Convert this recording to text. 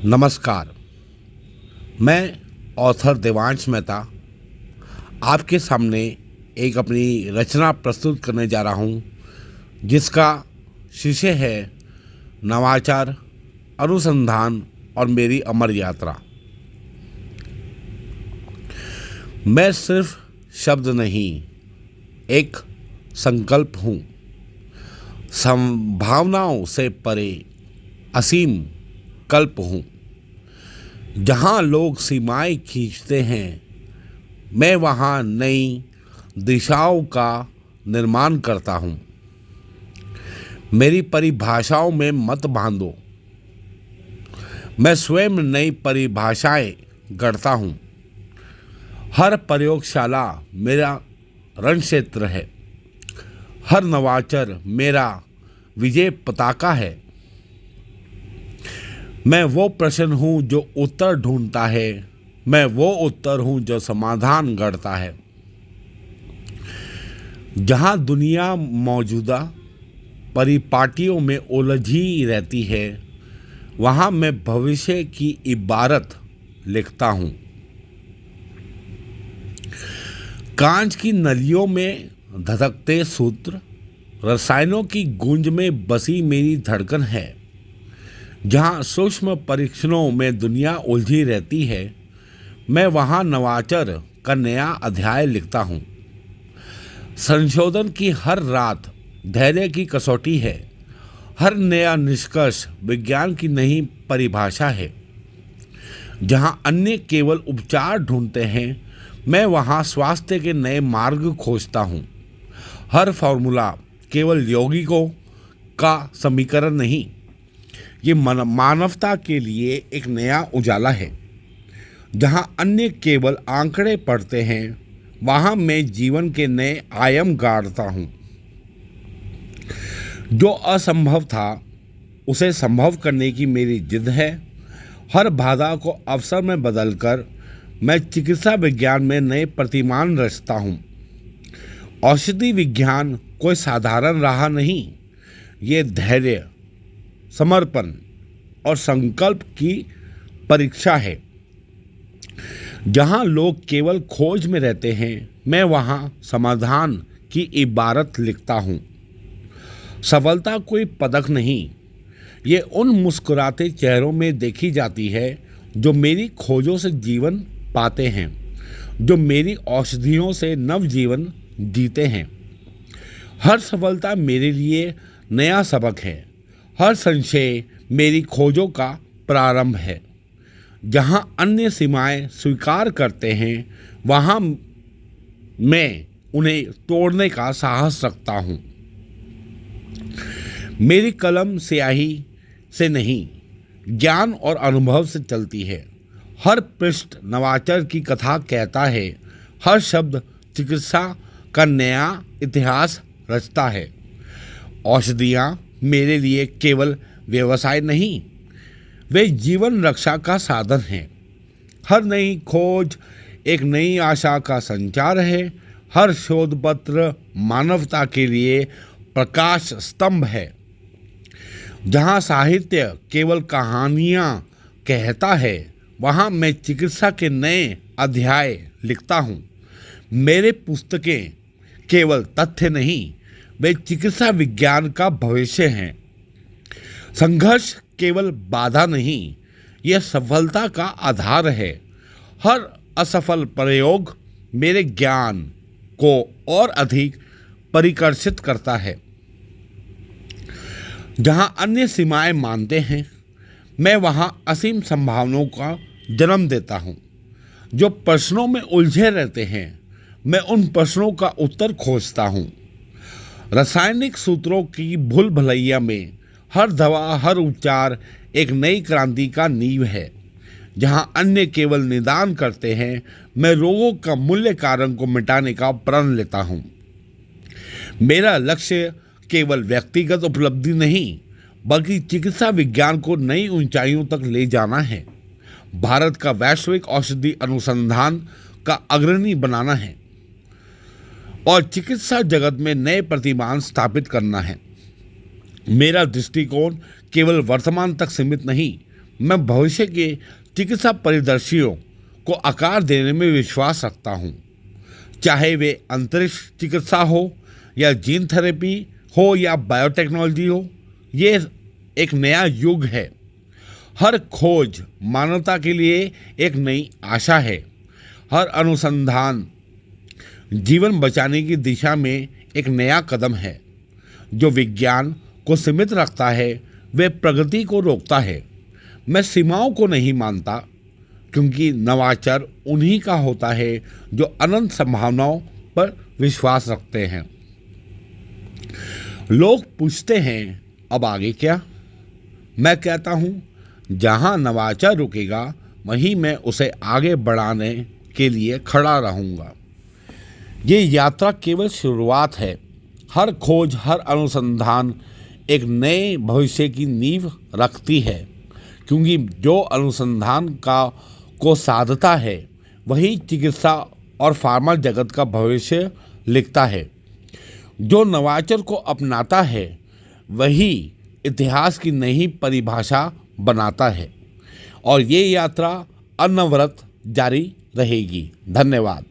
नमस्कार। मैं ऑथर देवांश मेहता आपके सामने एक अपनी रचना प्रस्तुत करने जा रहा हूँ, जिसका शीर्षक है नवाचार, अनुसंधान और मेरी अमर यात्रा। मैं सिर्फ शब्द नहीं, एक संकल्प हूँ, संभावनाओं से परे असीम कल्प हूँ। जहाँ लोग सीमाएं खींचते हैं, मैं वहाँ नई दिशाओं का निर्माण करता हूँ। मेरी परिभाषाओं में मत बांधो, मैं स्वयं नई परिभाषाएं गढ़ता हूँ। हर प्रयोगशाला मेरा रण क्षेत्र है, हर नवाचार मेरा विजय पताका है। मैं वो प्रश्न हूँ जो उत्तर ढूंढता है, मैं वो उत्तर हूँ जो समाधान गढ़ता है। जहाँ दुनिया मौजूदा परिपाटियों में उलझी रहती है, वहाँ मैं भविष्य की इबारत लिखता हूँ। कांच की नलियों में धधकते सूत्र, रसायनों की गूंज में बसी मेरी धड़कन है। जहाँ सूक्ष्म परीक्षणों में दुनिया उलझी रहती है, मैं वहाँ नवाचार का नया अध्याय लिखता हूँ। संशोधन की हर रात धैर्य की कसौटी है, हर नया निष्कर्ष विज्ञान की नई परिभाषा है। जहाँ अन्य केवल उपचार ढूंढते हैं, मैं वहाँ स्वास्थ्य के नए मार्ग खोजता हूँ। हर फॉर्मूला केवल यौगिकों का समीकरण नहीं, ये मानवता के लिए एक नया उजाला है। जहाँ अन्य केवल आंकड़े पढ़ते हैं, वहाँ मैं जीवन के नए आयाम गाड़ता हूँ। जो असंभव था, उसे संभव करने की मेरी जिद है। हर बाधा को अवसर में बदलकर मैं चिकित्सा विज्ञान में नए प्रतिमान रचता हूँ। औषधि विज्ञान कोई साधारण राह नहीं, ये धैर्य, समर्पण और संकल्प की परीक्षा है। जहाँ लोग केवल खोज में रहते हैं, मैं वहाँ समाधान की इबारत लिखता हूँ। सफलता कोई पदक नहीं, ये उन मुस्कुराते चेहरों में देखी जाती है जो मेरी खोजों से जीवन पाते हैं, जो मेरी औषधियों से नव जीवन जीते हैं। हर सफलता मेरे लिए नया सबक है, हर संशय मेरी खोजों का प्रारंभ है। जहाँ अन्य सीमाएं स्वीकार करते हैं, वहाँ मैं उन्हें तोड़ने का साहस रखता हूँ। मेरी कलम स्याही से नहीं, ज्ञान और अनुभव से चलती है। हर पृष्ठ नवाचार की कथा कहता है, हर शब्द चिकित्सा का नया इतिहास रचता है। औषधियाँ मेरे लिए केवल व्यवसाय नहीं, वे जीवन रक्षा का साधन हैं। हर नई खोज एक नई आशा का संचार है, हर शोध पत्र मानवता के लिए प्रकाश स्तंभ है। जहाँ साहित्य केवल कहानियाँ कहता है, वहाँ मैं चिकित्सा के नए अध्याय लिखता हूँ। मेरे पुस्तकें केवल तथ्य नहीं, वे चिकित्सा विज्ञान का भविष्य हैं। संघर्ष केवल बाधा नहीं, यह सफलता का आधार है। हर असफल प्रयोग मेरे ज्ञान को और अधिक परिकर्षित करता है। जहाँ अन्य सीमाएं मानते हैं, मैं वहाँ असीम संभावनाओं का जन्म देता हूँ। जो प्रश्नों में उलझे रहते हैं, मैं उन प्रश्नों का उत्तर खोजता हूँ। रासायनिक सूत्रों की भूल भुलैया में हर दवा, हर उपचार एक नई क्रांति का नींव है। जहाँ अन्य केवल निदान करते हैं, मैं रोगों का मूल्य कारण को मिटाने का प्रण लेता हूँ। मेरा लक्ष्य केवल व्यक्तिगत उपलब्धि नहीं, बल्कि चिकित्सा विज्ञान को नई ऊंचाइयों तक ले जाना है। भारत का वैश्विक औषधि अनुसंधान का अग्रणी बनाना है और चिकित्सा जगत में नए प्रतिमान स्थापित करना है। मेरा दृष्टिकोण केवल वर्तमान तक सीमित नहीं, मैं भविष्य के चिकित्सा परिदृश्यों को आकार देने में विश्वास रखता हूँ, चाहे वे अंतरिक्ष चिकित्सा हो या जीन थेरेपी हो या बायोटेक्नोलॉजी हो। ये एक नया युग है। हर खोज मानवता के लिए एक नई आशा है। हर अनुसंधान जीवन बचाने की दिशा में एक नया कदम है। जो विज्ञान को सीमित रखता है वे प्रगति को रोकता है। मैं सीमाओं को नहीं मानता, क्योंकि नवाचार उन्हीं का होता है जो अनंत संभावनाओं पर विश्वास रखते हैं। लोग पूछते हैं, अब आगे क्या? मैं कहता हूँ, जहाँ नवाचार रुकेगा वहीं मैं उसे आगे बढ़ाने के लिए खड़ा रहूँगा। ये यात्रा केवल शुरुआत है। हर खोज, हर अनुसंधान एक नए भविष्य की नींव रखती है, क्योंकि जो अनुसंधान को साधता है वही चिकित्सा और फार्मा जगत का भविष्य लिखता है। जो नवाचार को अपनाता है वही इतिहास की नई परिभाषा बनाता है, और ये यात्रा अनवरत जारी रहेगी। धन्यवाद।